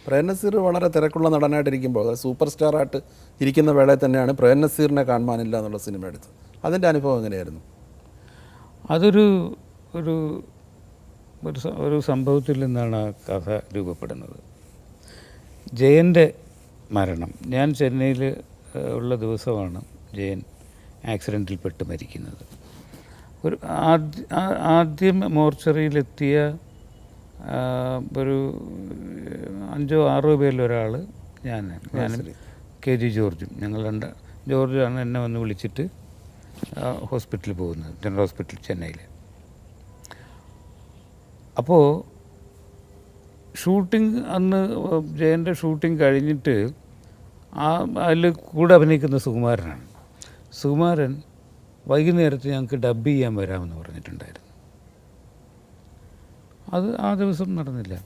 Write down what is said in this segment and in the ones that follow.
പ്രേം നസീർ വളരെ തിരക്കുള്ള നടനായിട്ടിരിക്കുമ്പോൾ സൂപ്പർ സ്റ്റാറായിട്ട് ഇരിക്കുന്ന വേളയിൽ തന്നെയാണ് പ്രേം നസീറിനെ കാണാനില്ല എന്നുള്ള സിനിമ എടുത്തത്. അതിൻ്റെ അനുഭവം എങ്ങനെയായിരുന്നു? അതൊരു ഒരു ഒരു സംഭവത്തിൽ നിന്നാണ് ആ കഥ രൂപപ്പെടുന്നത്. ജയൻ്റെ മരണം, ഞാൻ ചെന്നൈയിൽ ഉള്ള ദിവസമാണ് ജയൻ ആക്സിഡൻറ്റിൽപ്പെട്ട് മരിക്കുന്നത്. ഒരു ആദ്യം മോർച്ചറിയിലെത്തിയ ഒരു 5-6 പേരിലൊരാൾ ഞാനും KG ജോർജും, ഞങ്ങൾ ജോർജാണ് എന്നെ വന്ന് വിളിച്ചിട്ട് ഹോസ്പിറ്റലിൽ പോകുന്നത്, ജനറൽ ഹോസ്പിറ്റൽ ചെന്നൈയിൽ. അപ്പോൾ ഷൂട്ടിംഗ് അന്ന് ജയൻ്റെ ഷൂട്ടിംഗ് കഴിഞ്ഞിട്ട് അതിൽ കൂടെ അഭിനയിക്കുന്ന സുകുമാരനാണ്. സുകുമാരൻ വൈകുന്നേരത്ത് ഞങ്ങൾക്ക് ഡബ് ചെയ്യാൻ വരാമെന്ന് പറഞ്ഞിട്ടുണ്ടായിരുന്നു. അത് ആ ദിവസം നടന്നില്ല.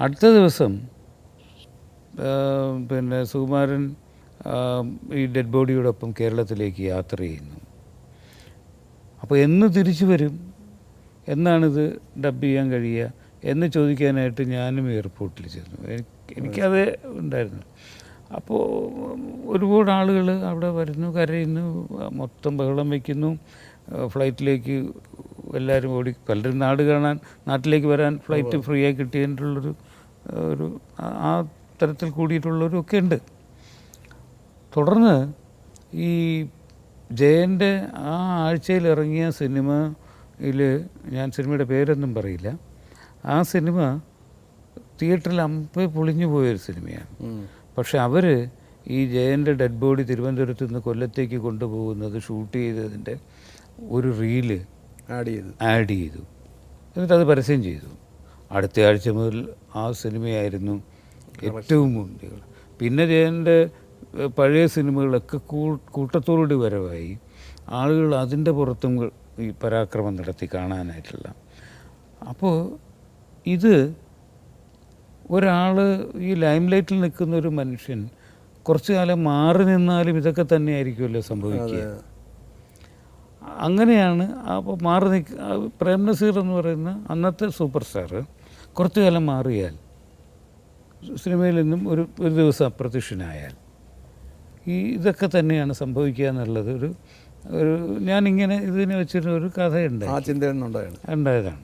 അടുത്ത ദിവസം പിന്നെ സുകുമാരൻ ഈ ഡെഡ് ബോഡിയോടൊപ്പം കേരളത്തിലേക്ക് യാത്ര ചെയ്യുന്നു. അപ്പോൾ എന്ന് തിരിച്ചു വരും, എന്നാണിത് ഡബ് ചെയ്യാൻ കഴിയുക എന്ന് ചോദിക്കാനായിട്ട് ഞാനും എയർപോർട്ടിൽ ചെന്നു. എനിക്കത് ഉണ്ടായിരുന്നു. അപ്പോൾ ഒരുപാട് ആളുകൾ അവിടെ വരുന്നു, കരയുന്നു, മൊത്തം ബഹളം വയ്ക്കുന്നു. ഫ്ലൈറ്റിലേക്ക് എല്ലാവരും ഓടി, പലരും നാട്ടിലേക്ക് വരാൻ ഫ്ലൈറ്റ് ഫ്രീ ആയി കിട്ടിയതിൻ്റെയുള്ളൊരു ആ തരത്തിൽ കൂടിയിട്ടുള്ളവരൊക്കെ ഉണ്ട്. തുടർന്ന് ഈ ജയൻ്റെ ആ ആഴ്ചയിൽ ഇറങ്ങിയ സിനിമയിൽ, ഞാൻ സിനിമയുടെ പേരൊന്നും പറയില്ല, ആ സിനിമ തിയേറ്ററിൽ അമ്പേ പൊളിഞ്ഞു പോയൊരു സിനിമയാണ്. പക്ഷെ അവർ ഈ ജയൻ്റെ ഡെഡ് ബോഡി തിരുവനന്തപുരത്ത് നിന്ന് കൊല്ലത്തേക്ക് കൊണ്ടുപോകുന്നത് ഷൂട്ട് ചെയ്തതിൻ്റെ ഒരു റീല് ആഡ് ചെയ്തു. എന്നിട്ടത് പരസ്യം ചെയ്തു. അടുത്ത ആഴ്ച മുതൽ ആ സിനിമയായിരുന്നു ഏറ്റവും മുന്നിൽ. പിന്നെ ജയൻ്റെ പഴയ സിനിമകളൊക്കെ കൂട്ടത്തോടുകൂടി വരവായി. ആളുകൾ അതിൻ്റെ പുറത്തും ഈ പരാക്രമം നടത്തി കാണാനായിട്ടുള്ള. അപ്പോൾ ഇത് ഒരാൾ, ഈ ലൈം ലൈറ്റിൽ നിൽക്കുന്ന ഒരു മനുഷ്യൻ കുറച്ചു കാലം മാറി നിന്നാലും ഇതൊക്കെ തന്നെയായിരിക്കുമല്ലോ സംഭവിക്കുക. അങ്ങനെയാണ്. അപ്പോൾ പ്രേം നസീർ എന്ന് പറയുന്ന അന്നത്തെ സൂപ്പർ സ്റ്റാർ കുറച്ചു കാലം മാറിയാൽ, സിനിമയിൽ നിന്നും ഒരു ദിവസം അപ്രത്യക്ഷനായാൽ, ഇതൊക്കെ തന്നെയാണ് സംഭവിക്കുക എന്നുള്ളത് ഞാനിങ്ങനെ ഇതിനെ വെച്ചിട്ട് ഒരു കഥയുണ്ടായി, ആ ചിന്തയുണ്ടായതാണ്.